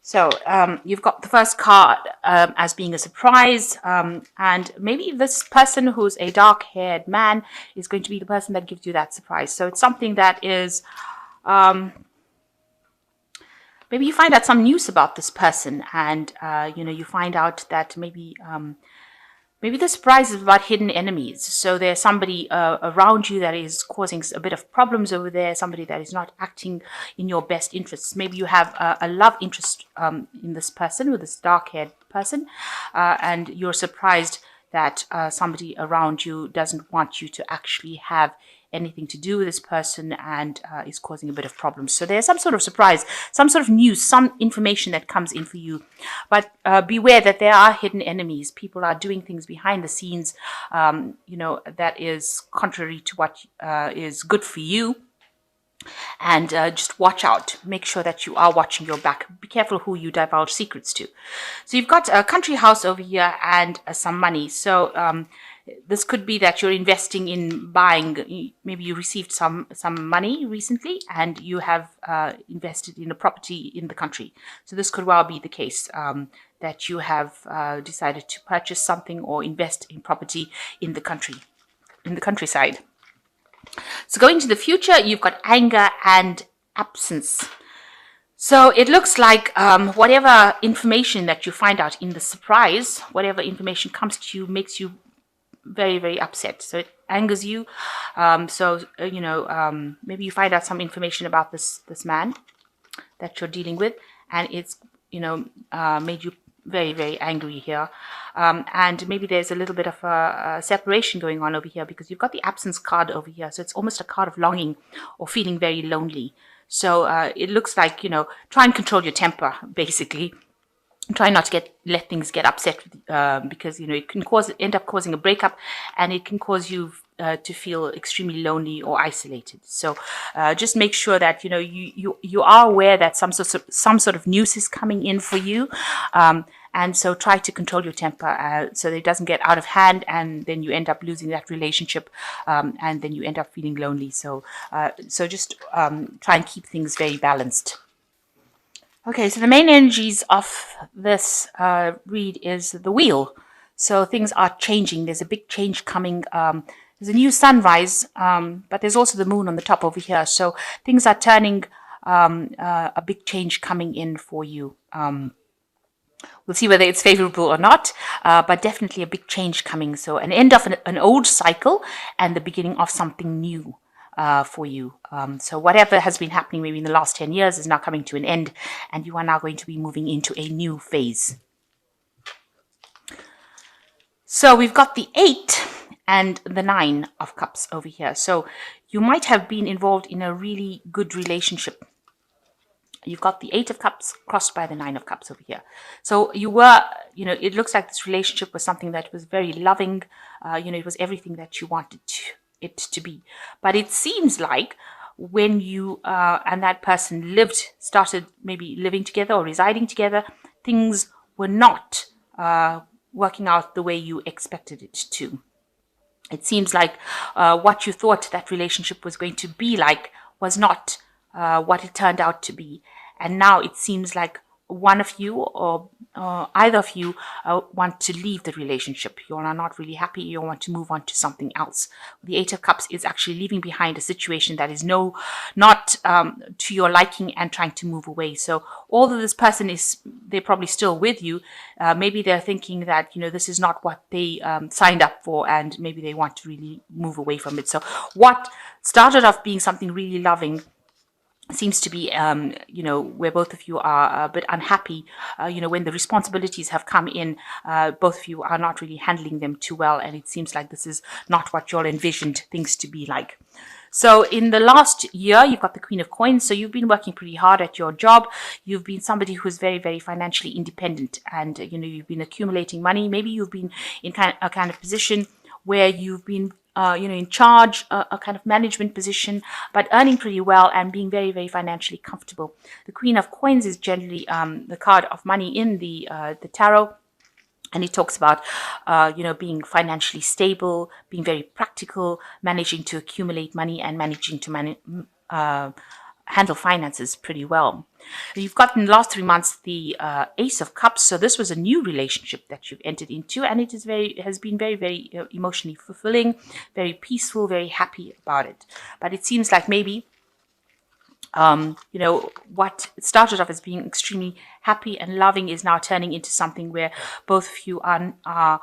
So you've got the first card as being a surprise, and maybe this person who's a dark-haired man is going to be the person that gives you that surprise. So it's something that is, maybe you find out some news about this person, and you find out that maybe the surprise is about hidden enemies. So there's somebody around you that is causing a bit of problems over there, somebody that is not acting in your best interests. Maybe you have a love interest in this person, with this dark-haired person, and you're surprised that somebody around you doesn't want you to actually have anything to do with this person and is causing a bit of problems. So there's some sort of surprise, some sort of news, some information that comes in for you. But beware that there are hidden enemies. People are doing things behind the scenes, that is contrary to what is good for you. And just watch out. Make sure that you are watching your back. Be careful who you divulge secrets to. So you've got a country house over here and some money. So this could be that you're investing in buying. Maybe you received some money recently and you have invested in a property in the country. So this could well be the case, that you have decided to purchase something or invest in property in the countryside. So going to the future, you've got anger and absence. So it looks like whatever information that you find out in the surprise, whatever information comes to you, makes you very, very upset. So it angers you. Maybe you find out some information about this man that you're dealing with, and it's made you very, very angry here. And maybe there's a little bit of a separation going on over here, because you've got the absence card over here. So it's almost a card of longing or feeling very lonely. So it looks like, try and control your temper, basically. Try not to let things get upset, because it can end up causing a breakup, and it can cause you to feel extremely lonely or isolated. So just make sure that you are aware that some sort of news is coming in for you, and so try to control your temper so that it doesn't get out of hand, and then you end up losing that relationship, and then you end up feeling lonely. So just try and keep things very balanced. Okay, so the main energies of this read is the wheel. So things are changing. There's a big change coming. There's a new sunrise, but there's also the moon on the top over here. So things are turning, a big change coming in for you. We'll see whether it's favorable or not, but definitely a big change coming. So an end of an old cycle and the beginning of something new for you. So whatever has been happening maybe in the last 10 years is now coming to an end, and you are now going to be moving into a new phase. So we've got the 8 and the 9 of Cups over here. So you might have been involved in a really good relationship. You've got the 8 of Cups crossed by the 9 of Cups over here. So you were, it looks like this relationship was something that was very loving. It was everything that you wanted it to be. But it seems like when you and that person started maybe living together or residing together, things were not working out the way you expected it to. It seems like what you thought that relationship was going to be like was not what it turned out to be. And now it seems like one of you or either of you want to leave the relationship. You are not really happy. You want to move on to something else. The 8 of Cups is actually leaving behind a situation that is not to your liking and trying to move away. So although this person they're probably still with you, maybe they're thinking that, this is not what they signed up for, and maybe they want to really move away from it. So what started off being something really loving seems to be, where both of you are a bit unhappy, when the responsibilities have come in, both of you are not really handling them too well, and it seems like this is not what you all envisioned things to be like. So in the last year, you've got the Queen of Coins. So you've been working pretty hard at your job. You've been somebody who's very, very financially independent, and, you've been accumulating money. Maybe you've been in a kind of position where you've been in charge, a kind of management position, but earning pretty well and being very, very financially comfortable. The Queen of Coins is generally the card of money in the tarot. And it talks about, being financially stable, being very practical, managing to accumulate money, and managing to handle finances pretty well. You've got in the last 3 months the Ace of Cups. So this was a new relationship that you've entered into, and it has been very, very emotionally fulfilling, very peaceful, very happy about it. But it seems like maybe what started off as being extremely happy and loving is now turning into something where both of you are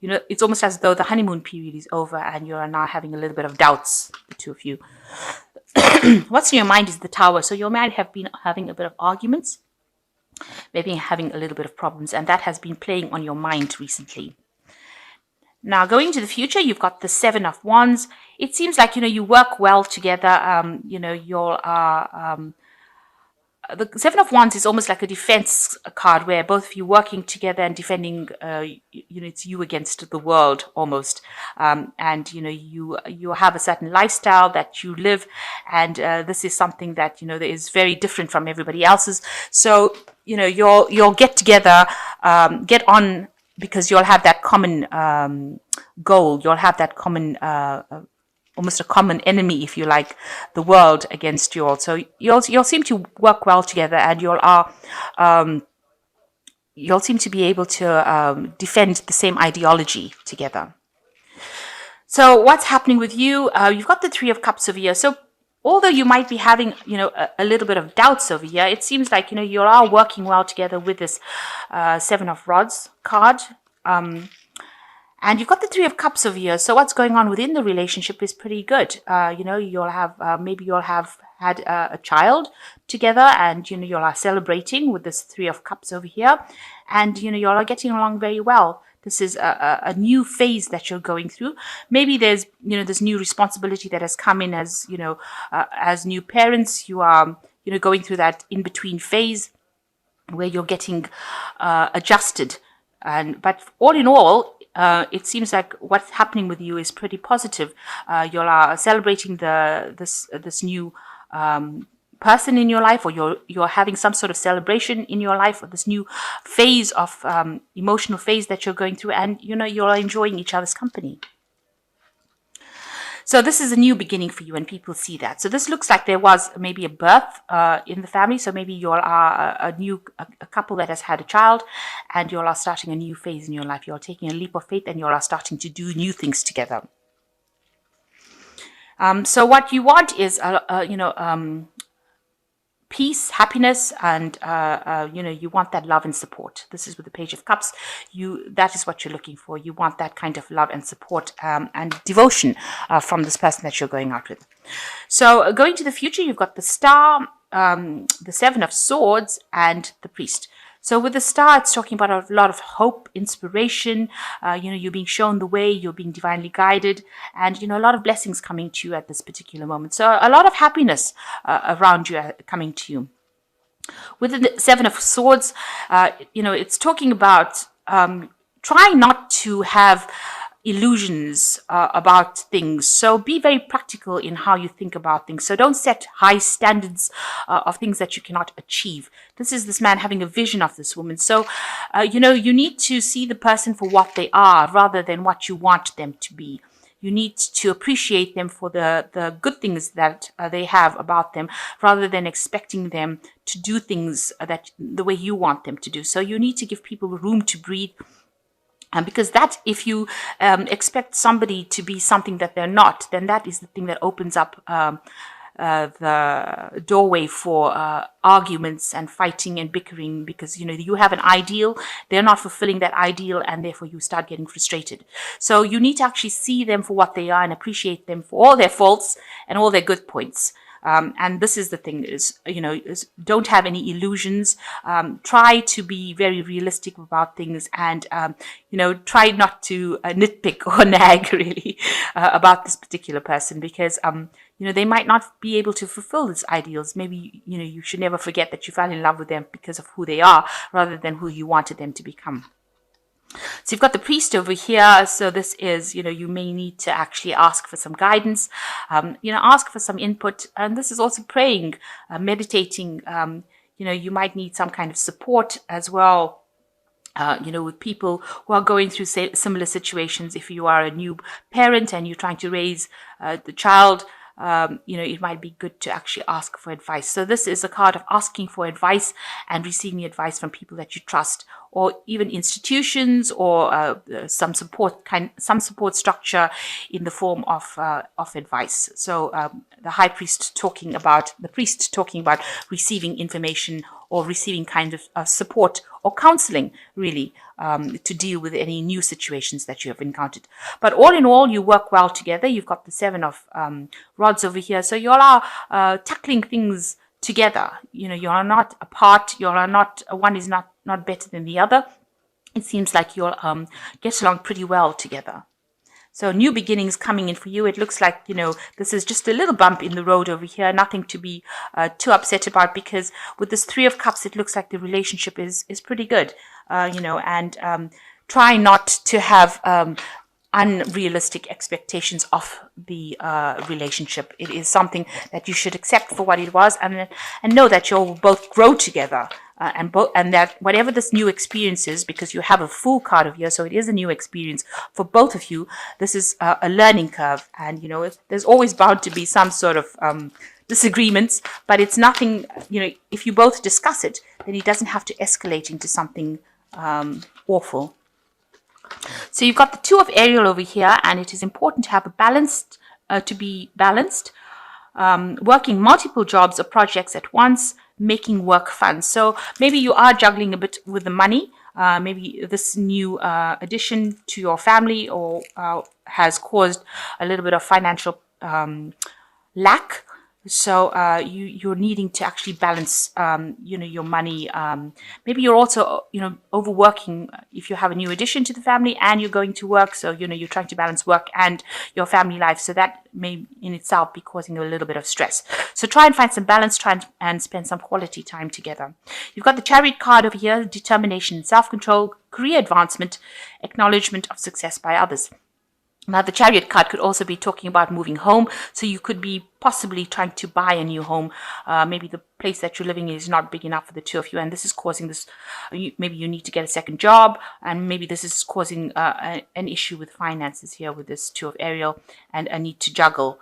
it's almost as though the honeymoon period is over and you are now having a little bit of doubts, the two of you. What's in your mind is the Tower. So you might have been having a bit of arguments, maybe having a little bit of problems, and that has been playing on your mind recently. Now, going into the future, you've got the Seven of Wands. It seems like, you work well together. You'll the Seven of Wands is almost like a defense card where both of you working together and defending, it's you against the world almost. And, you have a certain lifestyle that you live, and this is something that, that is very different from everybody else's. So, you'll get together, get on, because you'll have that common goal. You'll have that common almost a common enemy, if you like, the world against you all. So you'll seem to work well together, and you'll seem to be able to defend the same ideology together. So what's happening with you? You've got the Three of Cups over here. So although you might be having, a little bit of doubts over here, it seems like, you are working well together with this Seven of Rods card. And you've got the Three of Cups over here. So what's going on within the relationship is pretty good. You'll have, maybe you'll have had a child together, and, you'll are celebrating with this Three of Cups over here. And, you'll are getting along very well. This is a new phase that you're going through. Maybe there's, this new responsibility that has come in as, as new parents. You are, going through that in-between phase where you're getting adjusted. But all in all, it seems like what's happening with you is pretty positive. You are celebrating this new person in your life, or you're having some sort of celebration in your life, or this new phase of emotional phase that you're going through, and you're enjoying each other's company. So this is a new beginning for you, and people see that. So this looks like there was maybe a birth in the family. So maybe you are a couple that has had a child, and you are starting a new phase in your life. You're taking a leap of faith, and you are starting to do new things together. So what you want is, peace, happiness, and you want that love and support. This is with the Page of Cups. That is what you're looking for. You want that kind of love and support and devotion from this person that you're going out with. So going to the future, you've got the Star, the Seven of Swords, and the Priest. So with the Star, it's talking about a lot of hope, inspiration. You're being shown the way, you're being divinely guided, and, a lot of blessings coming to you at this particular moment. So a lot of happiness around you coming to you. With the Seven of Swords, it's talking about trying not to have illusions about things. So be very practical in how you think about things. So don't set high standards of things that you cannot achieve. This is this man having a vision of this woman. So, you need to see the person for what they are rather than what you want them to be. You need to appreciate them for the good things that they have about them, rather than expecting them to do things that the way you want them to do. So you need to give people room to breathe. Because that, if you expect somebody to be something that they're not, then that is the thing that opens up the doorway for arguments and fighting and bickering, because you have an ideal, they're not fulfilling that ideal, and therefore you start getting frustrated. So you need to actually see them for what they are and appreciate them for all their faults and all their good points. And this is the thing is, don't have any illusions. Try to be very realistic about things, and, try not to nitpick or nag really about this particular person, because, they might not be able to fulfill these ideals. Maybe, you should never forget that you fell in love with them because of who they are rather than who you wanted them to become. So you've got the Priest over here. So this is, you may need to actually ask for some guidance, ask for some input. And this is also praying, meditating. You might need some kind of support as well, with people who are going through similar situations. If you are a new parent and you're trying to raise the child, it might be good to actually ask for advice. So this is a card of asking for advice and receiving advice from people that you trust, or even institutions, or some support structure in the form of advice. So the priest talking about receiving information or receiving kind of support or counseling, really, to deal with any new situations that you have encountered. But all in all, you work well together. You've got the 7 of rods over here. So you all are tackling things together. You are not apart. You are not, one is not better than the other. It seems like you'll get along pretty well together. So new beginnings coming in for you. It looks like, this is just a little bump in the road over here. Nothing to be too upset about, because with this 3 of Cups, it looks like the relationship is pretty good, and try not to have unrealistic expectations of the relationship. It is something that you should accept for what it was, and know that you'll both grow together. And that whatever this new experience is, because you have a Fool card of here, so it is a new experience for both of you. This is a learning curve, and there's always bound to be some sort of disagreements, but it's nothing. If you both discuss it, then it doesn't have to escalate into something awful. So you've got the 2 of Ariel over here, and it is important to have to be balanced, working multiple jobs or projects at once, making work fun. So maybe you are juggling a bit with the money. Maybe this new addition to your family or has caused a little bit of financial lack. So you're needing to actually balance, your money. Maybe you're also, overworking if you have a new addition to the family and you're going to work. So, you're trying to balance work and your family life. So that may in itself be causing a little bit of stress. So try and find some balance, and spend some quality time together. You've got the Chariot card over here: determination, self-control, career advancement, acknowledgement of success by others. Now, the Chariot card could also be talking about moving home. So you could be possibly trying to buy a new home. Maybe the place that you're living in is not big enough for the 2 of you, and this is causing this. Maybe you need to get a second job, and maybe this is causing an issue with finances here with this 2 of Ariel, and a need to juggle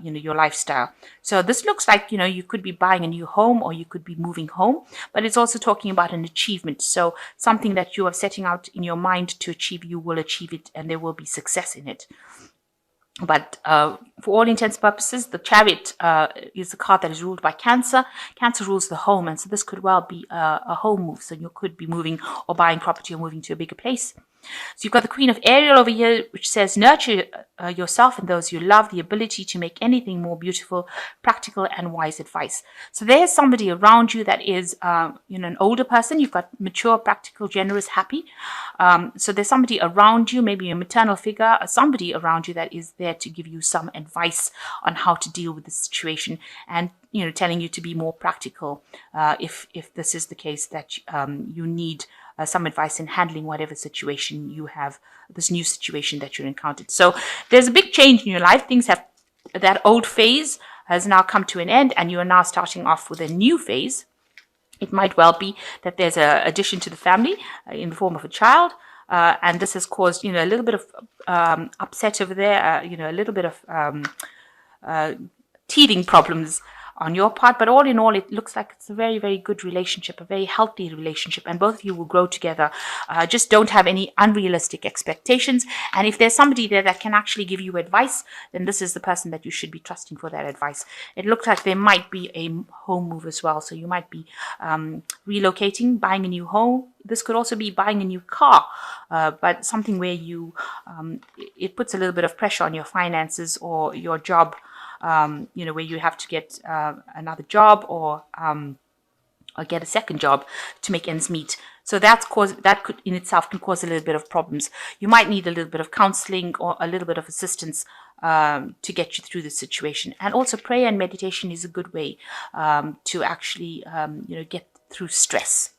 your lifestyle. So this looks like, you could be buying a new home, or you could be moving home, but it's also talking about an achievement. So something that you are setting out in your mind to achieve, you will achieve it, and there will be success in it. But for all intents and purposes, the Chariot is the card that is ruled by Cancer. Cancer rules the home, and so this could well be a home move. So you could be moving or buying property or moving to a bigger place. So you've got the Queen of Ariel over here, which says nurture yourself and those you love, the ability to make anything more beautiful, practical and wise advice. So there's somebody around you that is, an older person. You've got mature, practical, generous, happy. So there's somebody around you, maybe a maternal figure, or somebody around you that is there to give you some advice on how to deal with the situation, and telling you to be more practical if this is the case, that you need some advice in handling whatever situation you have, this new situation that you're encountered. So there's a big change in your life. That old phase has now come to an end, and you are now starting off with a new phase. It might well be that there's an addition to the family in the form of a child, and this has caused, a little bit of upset over there, a little bit of teething problems on your part. But all in all, it looks like it's a very, very good relationship, a very healthy relationship, and both of you will grow together. Just don't have any unrealistic expectations. And if there's somebody there that can actually give you advice, then this is the person that you should be trusting for that advice. It looks like there might be a home move as well. So you might be relocating, buying a new home. This could also be buying a new car, but something where it puts a little bit of pressure on your finances or your job. Where you have to get another job or get a second job to make ends meet. So that could in itself can cause a little bit of problems. You might need a little bit of counseling or a little bit of assistance to get you through the situation. And also prayer and meditation is a good way to actually get through stress.